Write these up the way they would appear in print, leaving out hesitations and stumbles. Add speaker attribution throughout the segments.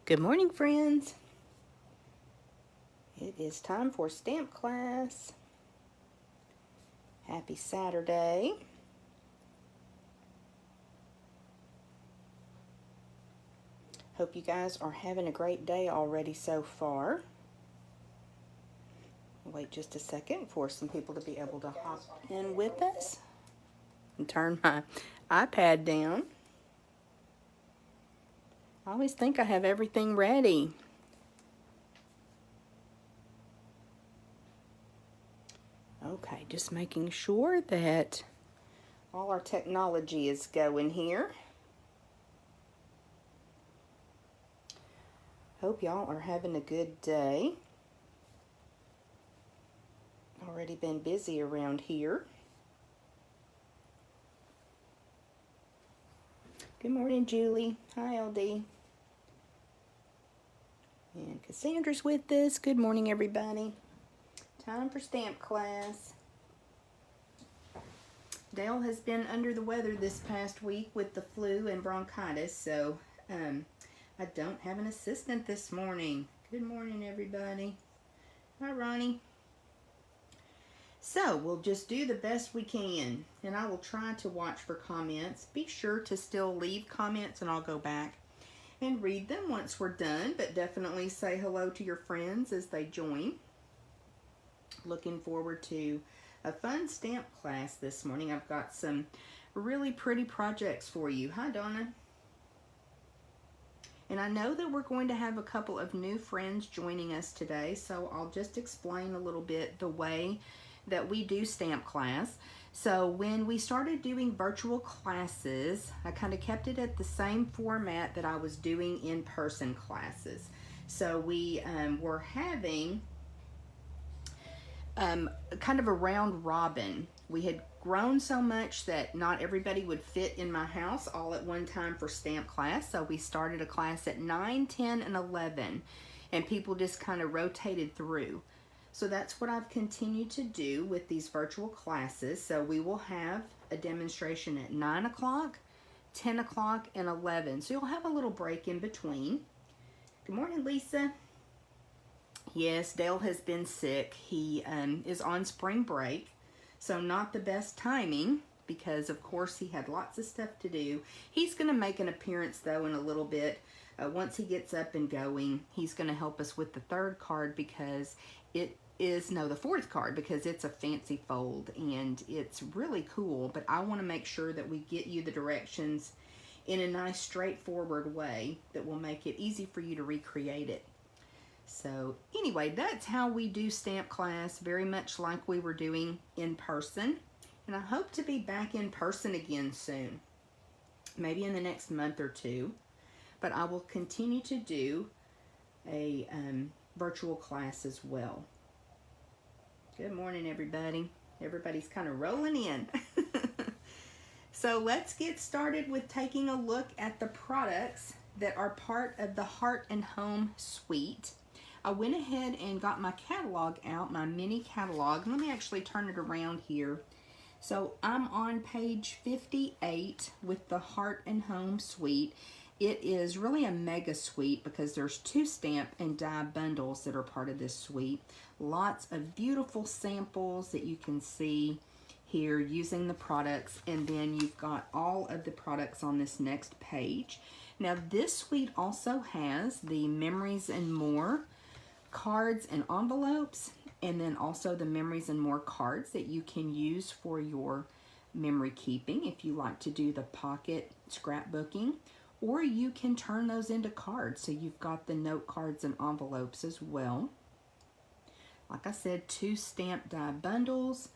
Speaker 1: Good morning, friends. It is time for stamp class. Happy Saturday. Hope you guys are having a great day already so far. Wait just a second for some people to be able to hop in with us and turn my iPad down. I always think I have everything ready. Okay, just making sure that all our technology is going here. Hope y'all are having a good day. Already been busy around here. Good morning, Julie. Hi, LD. And Cassandra's with us. Good morning, everybody. Time for stamp class. Dale has been under the weather this past week with the flu and bronchitis, so I don't have an assistant this morning. Good morning, everybody. Hi, Ronnie. So we'll just do the best we can, and I will try to watch for comments. Be sure to still leave comments, and I'll go back and read them once we're done, but definitely say hello to your friends as they join. Looking forward to a fun stamp class this morning. I've got some really pretty projects for you. Hi, Donna. And I know that we're going to have a couple of new friends joining us today, so I'll just explain a little bit the way that we do stamp class. So when we started doing virtual classes, I kind of kept it at the same format that I was doing in-person classes. So we were having kind of a round robin. We had grown so much that not everybody would fit in my house all at one time for stamp class. So we started a class at 9, 10, and 11, and people just kind of rotated through. So that's what I've continued to do with these virtual classes. So we will have a demonstration at 9 o'clock, 10 o'clock, and 11. So you'll have a little break in between. Good morning, Lisa. Yes, Dale has been sick. He is on spring break, so not the best timing because, of course, he had lots of stuff to do. He's going to make an appearance, though, in a little bit. Once he gets up and going, he's going to help us with the third card because the fourth card because it's a fancy fold and it's really cool, but I want to make sure that we get you the directions in a nice straightforward way that will make it easy for you to recreate it. So anyway, that's how we do stamp class, very much like we were doing in person. And I hope to be back in person again soon, maybe in the next month or two. But I will continue to do a virtual class as well. Good morning, everybody. Everybody's kind of rolling in. So let's get started with taking a look at the products that are part of the Heart and Home suite. I went ahead and got my catalog out, my mini catalog. Let me actually turn it around here. So I'm on page 58 with the Heart and Home suite. It is really a mega suite because there's 2 stamp and die bundles that are part of this suite. Lots of beautiful samples that you can see here using the products, and then you've got all of the products on this next page. Now this suite also has the Memories and More cards and envelopes, and then also the Memories and More cards that you can use for your memory keeping if you like to do the pocket scrapbooking, or you can turn those into cards. So you've got the note cards and envelopes as well. Like I said, 2 stamp die bundles,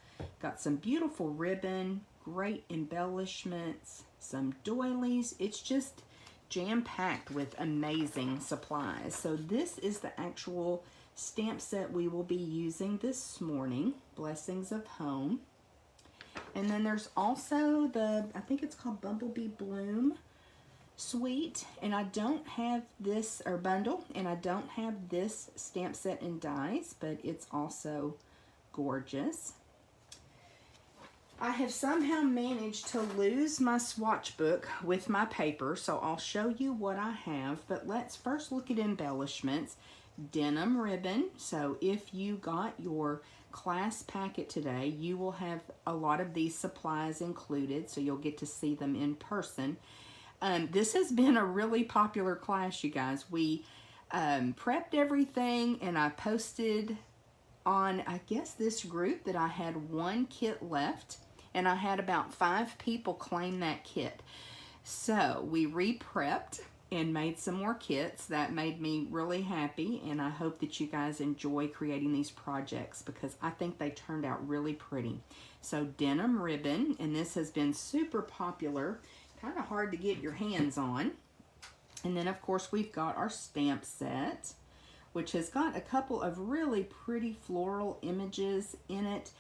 Speaker 1: got some beautiful ribbon, great embellishments, some doilies. It's just jam-packed with amazing supplies. So this is the actual stamp set we will be using this morning, Blessings of Home. And then there's also the, I think it's called Bumblebee Bloom suite, and I don't have this, or bundle, and I don't have this stamp set in dies, but it's also gorgeous. I have somehow managed to lose my swatch book with my paper, so I'll show you what I have, but let's first look at embellishments. Denim ribbon, so if you got your class packet today, you will have a lot of these supplies included, so you'll get to see them in person. This has been a really popular class, you guys. We prepped everything, and I posted on, I guess, this group that I had one kit left, and I had about 5 people claim that kit. So we re-prepped and made some more kits. That made me really happy, and I hope that you guys enjoy creating these projects because I think they turned out really pretty. So denim ribbon, and this has been super popular, kind of hard to get your hands on. And then of course we've got our stamp set, which has got a couple of really pretty floral images in it.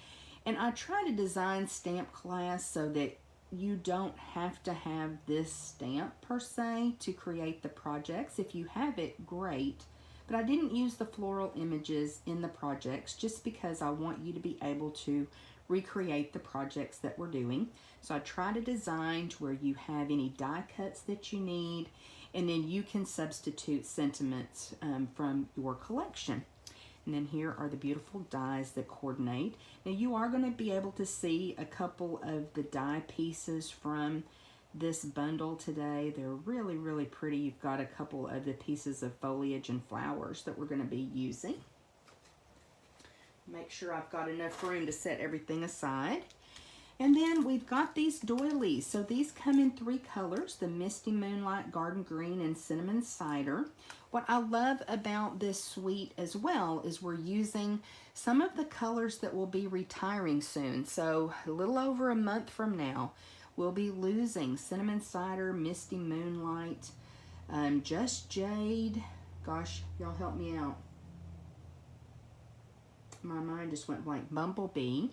Speaker 1: And I try to design stamp class so that you don't have to have this stamp per se to create the projects. If you have it, great. But I didn't use the floral images in the projects just because I want you to be able to recreate the projects that we're doing. So I try to design to where you have any die cuts that you need, and then you can substitute sentiments from your collection. And then here are the beautiful dies that coordinate. Now you are going to be able to see a couple of the die pieces from this bundle today. They're really, really pretty. You've got a couple of the pieces of foliage and flowers that we're going to be using. Make sure I've got enough room to set everything aside. And then we've got these doilies. So these come in 3 colors, the Misty Moonlight, Garden Green, and Cinnamon Cider. What I love about this suite as well is we're using some of the colors that will be retiring soon. So a little over a month from now, we'll be losing Cinnamon Cider, Misty Moonlight, Just Jade. Gosh, y'all help me out. My mind just went blank. Bumblebee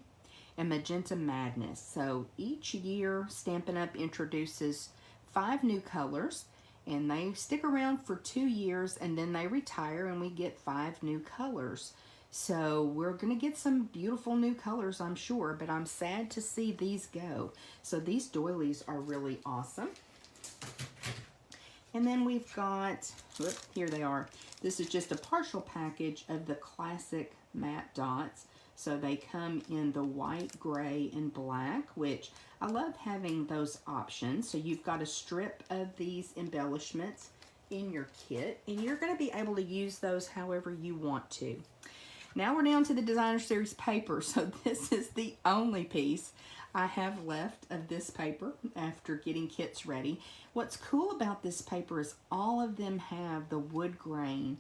Speaker 1: and Magenta Madness. So each year Stampin' Up! Introduces 5 new colors, and they stick around for 2 years and then they retire and we get 5 new colors. So we're going to get some beautiful new colors, I'm sure, but I'm sad to see these go. So these doilies are really awesome. And then we've got, whoop, here they are. This is just a partial package of the classic matte dots. So they come in the white, gray, and black, which I love having those options. So you've got a strip of these embellishments in your kit, and you're going to be able to use those however you want to. Now we're down to the Designer Series paper. So this is the only piece I have left of this paper after getting kits ready. What's cool about this paper is all of them have the wood grain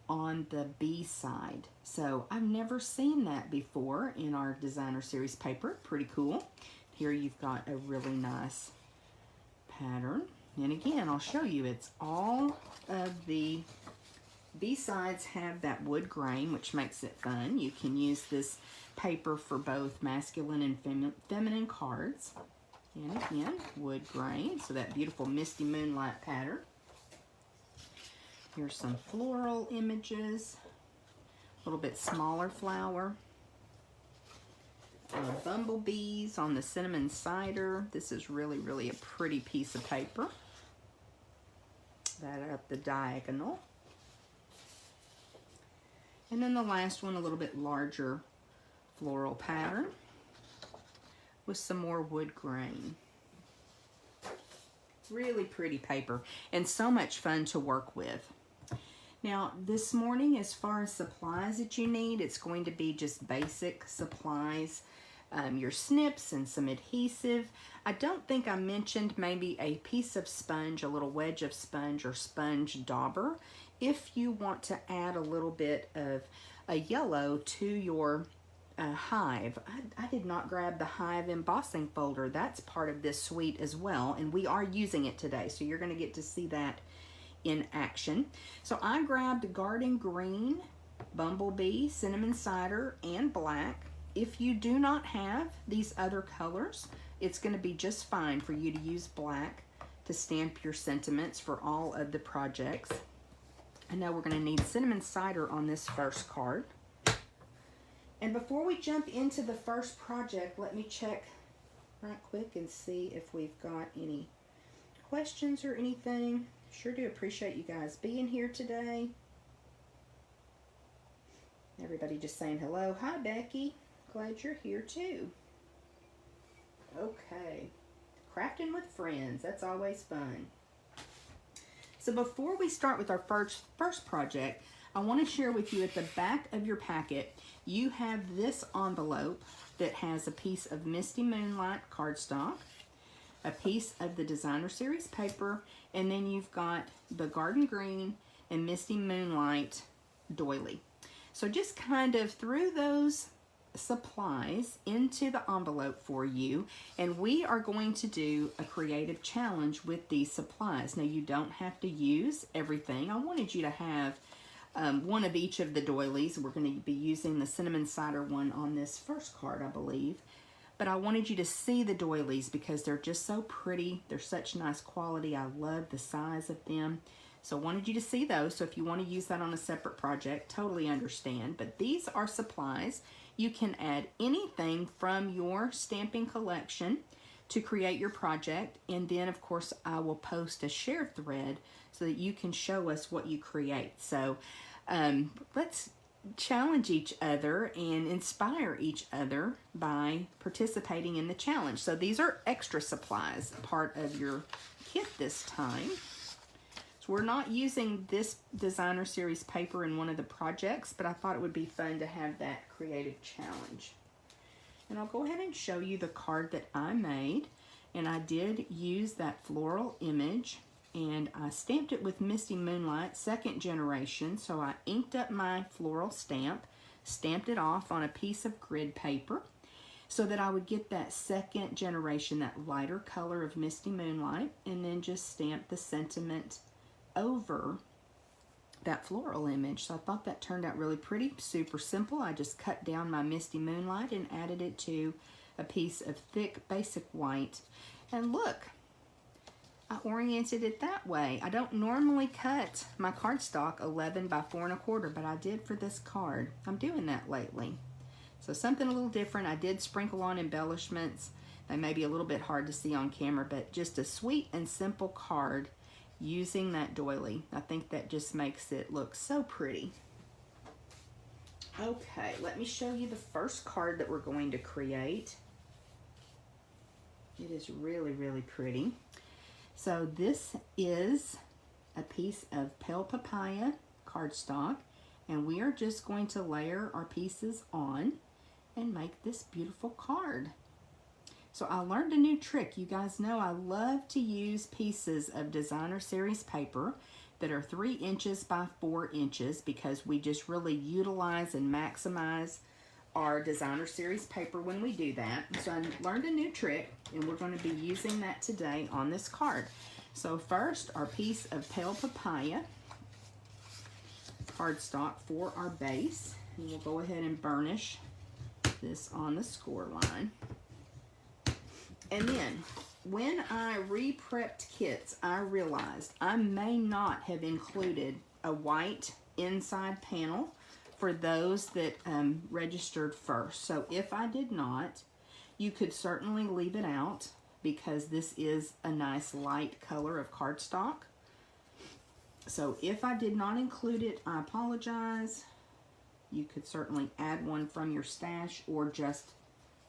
Speaker 1: on the B side. So I've never seen that before in our Designer Series paper. Pretty cool. Here you've got a really nice pattern. And again, I'll show you, it's all of the B sides have that wood grain, which makes it fun. You can use this paper for both masculine and feminine cards. And again, wood grain, so that beautiful Misty Moonlight pattern. Here's some floral images, a little bit smaller flower. Bumblebees on the Cinnamon Cider. This is really, really a pretty piece of paper. That up the diagonal. And then the last one, a little bit larger floral pattern with some more wood grain. Really pretty paper and so much fun to work with. Now this morning, as far as supplies that you need, it's going to be just basic supplies. Your snips and some adhesive. I don't think I mentioned maybe a piece of sponge, a little wedge of sponge or sponge dauber, if you want to add a little bit of a yellow to your hive. I did not grab the hive embossing folder. That's part of this suite as well, and we are using it today, so you're going to get to see that in action. So I grabbed Garden Green, Bumblebee, Cinnamon Cider, and Black. If you do not have these other colors, it's going to be just fine for you to use black to stamp your sentiments for all of the projects. I know we're going to need Cinnamon Cider on this first card. And before we jump into the first project, let me check right quick and see if we've got any questions or anything. Sure do appreciate you guys being here today. Everybody just saying hello. Hi, Becky. Glad you're here too. Okay. Crafting with friends. That's always fun. So before we start with our first project, I want to share with you at the back of your packet, you have this envelope that has a piece of Misty Moonlight cardstock, a piece of the Designer Series paper, and then you've got the Garden Green and Misty Moonlight doily. So just kind of threw those supplies into the envelope for you, and we are going to do a creative challenge with these supplies. Now, you don't have to use everything. I wanted you to have one of each of the doilies. We're going to be using the cinnamon cider one on this first card, I believe. But I wanted you to see the doilies because they're just so pretty. They're such nice quality. I love the size of them. So I wanted you to see those. So if you want to use that on a separate project, totally understand. But these are supplies. You can add anything from your stamping collection to create your project. And then, of course, I will post a share thread so that you can show us what you create. So let's challenge each other and inspire each other by participating in the challenge. So these are extra supplies, part of your kit this time. So we're not using this Designer Series paper in one of the projects, but I thought it would be fun to have that creative challenge. And I'll go ahead and show you the card that I made. And I did use that floral image, and I stamped it with Misty Moonlight, second generation. So I inked up my floral stamp, stamped it off on a piece of grid paper so that I would get that second generation, that lighter color of Misty Moonlight, and then just stamp the sentiment over that floral image. So I thought that turned out really pretty, super simple. I just cut down my Misty Moonlight and added it to a piece of thick basic white. And look, I oriented it that way. I don't normally cut my cardstock 11 by 4 1/4, but I did for this card. I'm doing that lately. So something a little different. I did sprinkle on embellishments. They may be a little bit hard to see on camera, but just a sweet and simple card using that doily. I think that just makes it look so pretty. Okay, let me show you the first card that we're going to create. It is really, really pretty. So this is a piece of Pale Papaya cardstock, and we are just going to layer our pieces on and make this beautiful card. So I learned a new trick. You guys know I love to use pieces of Designer Series paper that are 3 inches by 4 inches because we just really utilize and maximize our Designer Series paper when we do that. So I learned a new trick, and we're going to be using that today on this card. So first, our piece of Pale Papaya cardstock for our base. And we'll go ahead and burnish this on the score line. And then, when I re-prepped kits, I realized I may not have included a white inside panel for those that registered first. So if I did not, you could certainly leave it out because this is a nice light color of cardstock. So if I did not include it, I apologize. You could certainly add one from your stash or just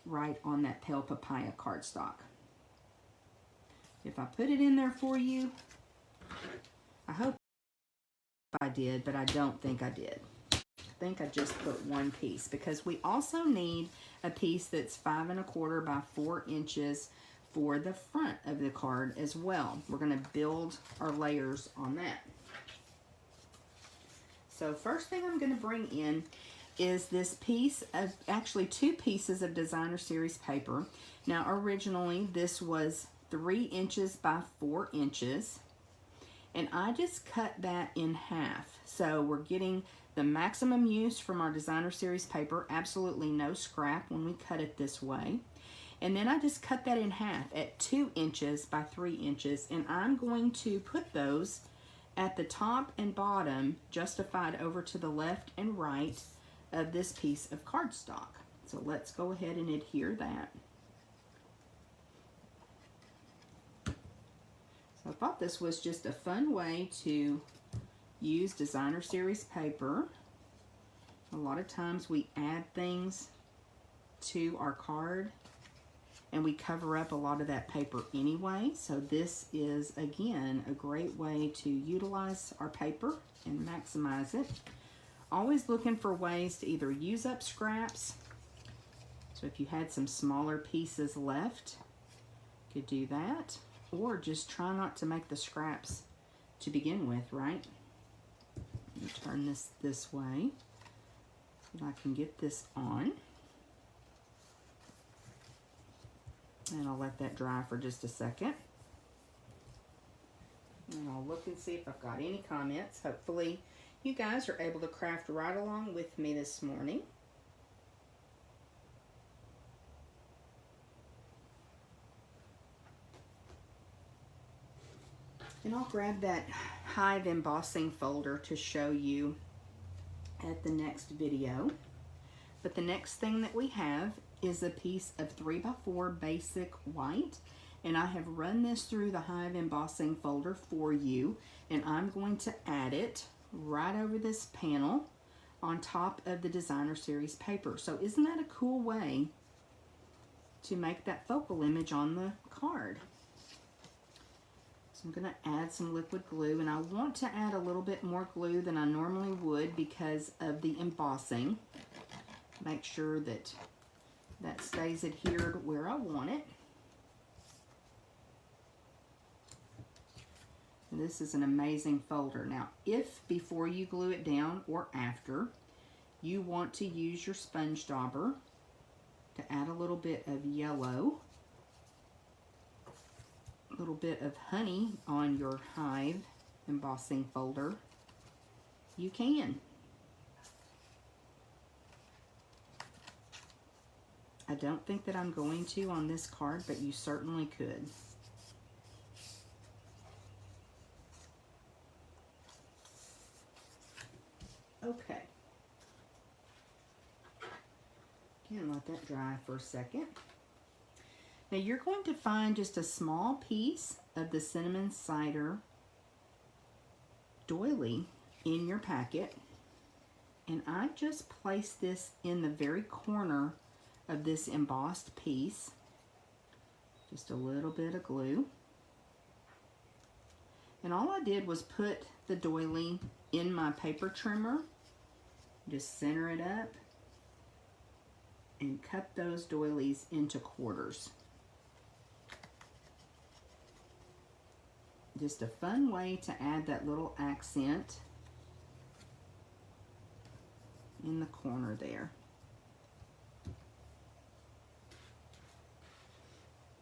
Speaker 1: write on that Pale Papaya cardstock. If I put it in there for you, I hope I did, but I don't think I did. I think I just put one piece because we also need a piece that's 5 1/4 by 4 inches for the front of the card as well. We're going to build our layers on that. So first thing I'm going to bring in is this piece of, actually 2 pieces of Designer Series paper. Now originally this was 3 inches by 4 inches, and I just cut that in half. So we're getting the maximum use from our Designer Series paper, absolutely no scrap when we cut it this way. And then I just cut that in half at 2 inches by 3 inches, and I'm going to put those at the top and bottom, justified over to the left and right of this piece of cardstock. So let's go ahead and adhere that. So I thought this was just a fun way to use designer series paper. A lot of times we add things to our card and we cover up a lot of that paper anyway. So this is, again, a great way to utilize our paper and maximize it. Always looking for ways to either use up scraps. So if you had some smaller pieces left, you could do that. Or just try not to make the scraps to begin with, right? Let me turn this way so that I can get this on. And I'll let that dry for just a second. And I'll look and see if I've got any comments. Hopefully you guys are able to craft right along with me this morning. And I'll grab that Hive embossing folder to show you at the next video. But the next thing that we have is a piece of 3x4 basic white, and I have run this through the Hive embossing folder for you, and I'm going to add it right over this panel on top of the designer series paper. So isn't that a cool way to make that focal image on the card? So I'm going to add some liquid glue, and I want to add a little bit more glue than I normally would because of the embossing. Make sure that that stays adhered where I want it. And this is an amazing folder. Now, if before you glue it down or after, you want to use your sponge dauber to add a little bit of yellow, a little bit of honey on your Hive embossing folder, you can. I don't think that I'm going to on this card, but you certainly could. Okay. Again, let that dry for a second. Now you're going to find just a small piece of the cinnamon cider doily in your packet, and I just placed this in the very corner of this embossed piece. Just a little bit of glue. And all I did was put the doily in my paper trimmer, just center it up, and cut those doilies into quarters. Just a fun way to add that little accent in the corner there.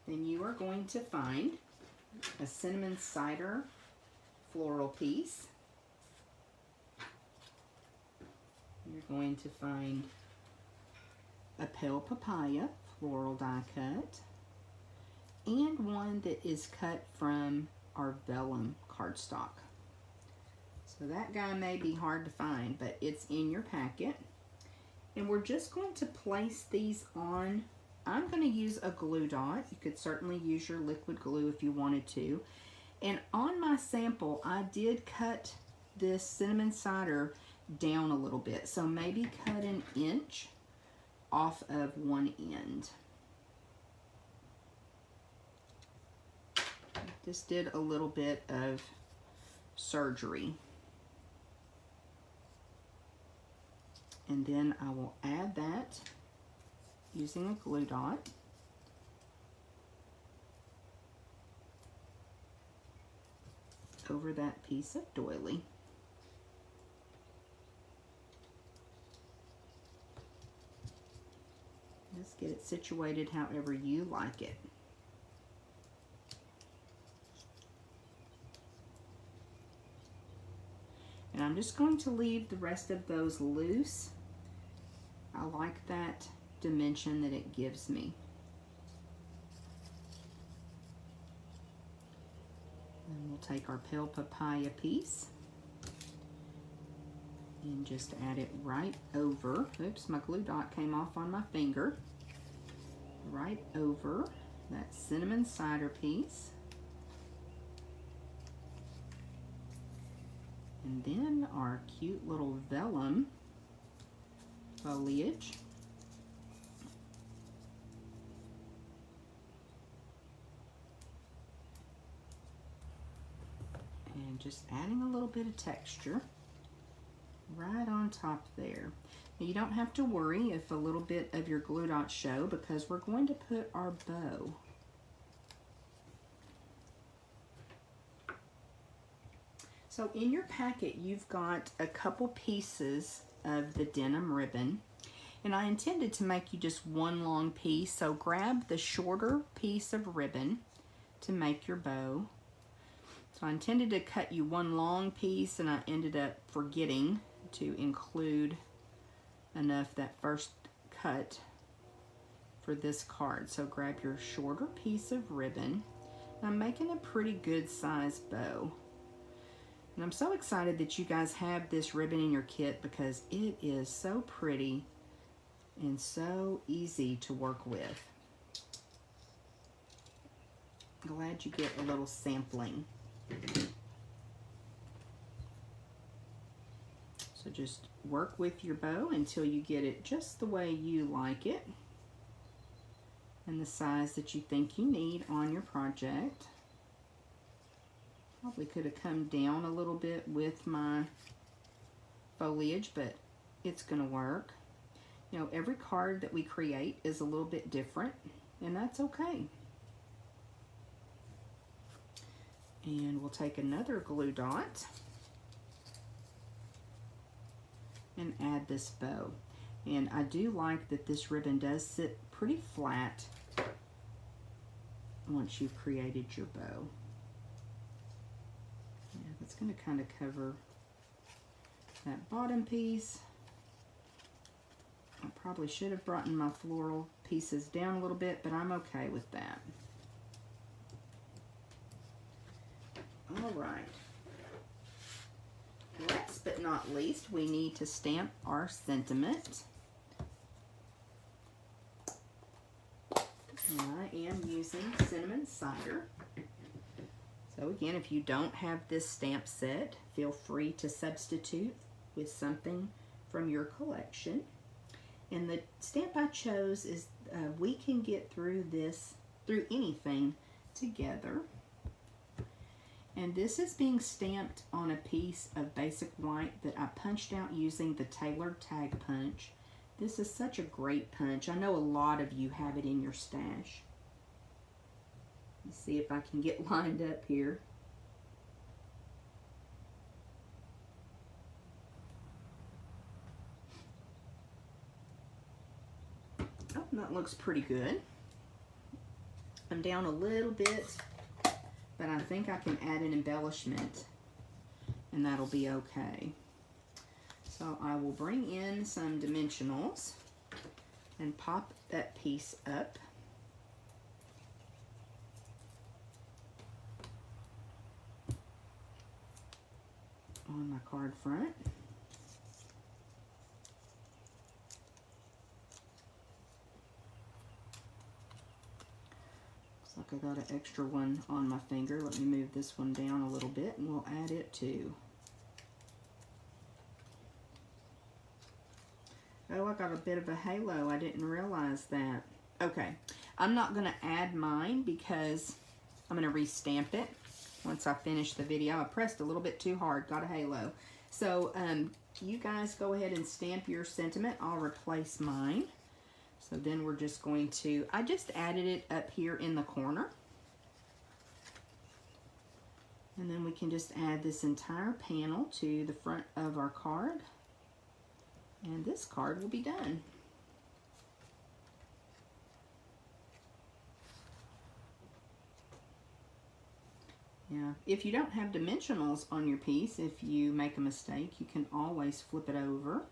Speaker 1: Then you are going to find a cinnamon cider floral piece. You're going to find a pale papaya floral die cut, and one that is cut from our vellum cardstock. So that guy may be hard to find, but it's in your packet. And we're just going to place these on. I'm going to use a glue dot. You could certainly use your liquid glue if you wanted to. And on my sample, I did cut this cinnamon cider down a little bit. So maybe cut an inch off of one end. Just did a little bit of surgery. And then I will add that using a glue dot. Over that piece of doily. Just get it situated however you like it. And I'm just going to leave the rest of those loose. I like that dimension that it gives me. And we'll take our pale papaya piece and just add it right over. Oops, my glue dot came off on my finger. Right over that cinnamon cider piece. And then our cute little vellum foliage. And just adding a little bit of texture right on top there. Now you don't have to worry if a little bit of your glue dots show, because we're going to put our bow. So in your packet, you've got a couple pieces of the denim ribbon, and I intended to make you just one long piece, so grab the shorter piece of ribbon to make your bow. So I intended to cut you one long piece, and I ended up forgetting to include enough that first cut for this card. So grab your shorter piece of ribbon. I'm making a pretty good size bow. And I'm so excited that you guys have this ribbon in your kit, because it is so pretty and so easy to work with. Glad you get a little sampling. So just work with your bow until you get it just the way you like it and the size that you think you need on your project. Probably could have come down a little bit with my foliage, but it's going to work. You know, every card that we create is a little bit different, and that's okay. And we'll take another glue dot and add this bow. And I do like that this ribbon does sit pretty flat once you've created your bow. Yeah, that's going to kind of cover that bottom piece. I probably should have brought my floral pieces down a little bit, but I'm okay with that. All right. Last but not least, we need to stamp our sentiment. And I am using cinnamon cider. So again, if you don't have this stamp set, feel free to substitute with something from your collection. And the stamp I chose is we can get through this, through anything together. And this is being stamped on a piece of basic white that I punched out using the tailored tag punch. This is such a great punch. I know a lot of you have it in your stash. Let's see if I can get lined up here. Oh, that looks pretty good. I'm down a little bit, but I think I can add an embellishment and that'll be okay. So I will bring in some dimensionals and pop that piece up. On my card front. Looks like I got an extra one on my finger. Let me move this one down a little bit and we'll add it too. Oh, I got a bit of a halo. I didn't realize that. Okay, I'm not going to add mine because I'm going to restamp it once I finish the video. I pressed a little bit too hard, got a halo. So you guys go ahead and stamp your sentiment. I'll replace mine. So then we're just going to, I just added it up here in the corner. And then we can just add this entire panel to the front of our card. And this card will be done. Yeah, if you don't have dimensionals on your piece, if you make a mistake, you can always flip it over.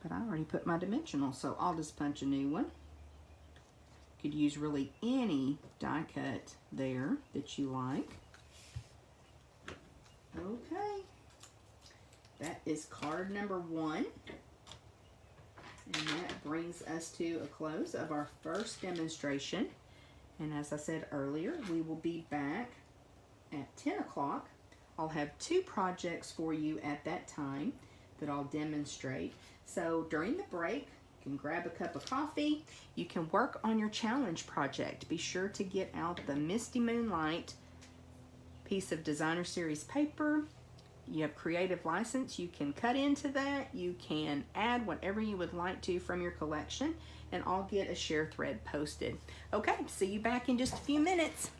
Speaker 1: But I already put my dimensional, so I'll just punch a new one. You could use really any die cut there that you like. Okay, that is card number 1. And that brings us to a close of our first demonstration. And as I said earlier, we will be back at 10 o'clock. I'll have 2 projects for you at that time that I'll demonstrate. So during the break, you can grab a cup of coffee. You can work on your challenge project. Be sure to get out the Misty Moonlight piece of designer series paper. You have creative license. You can cut into that. You can add whatever you would like to from your collection, and I'll get a share thread posted. Okay, see you back in just a few minutes.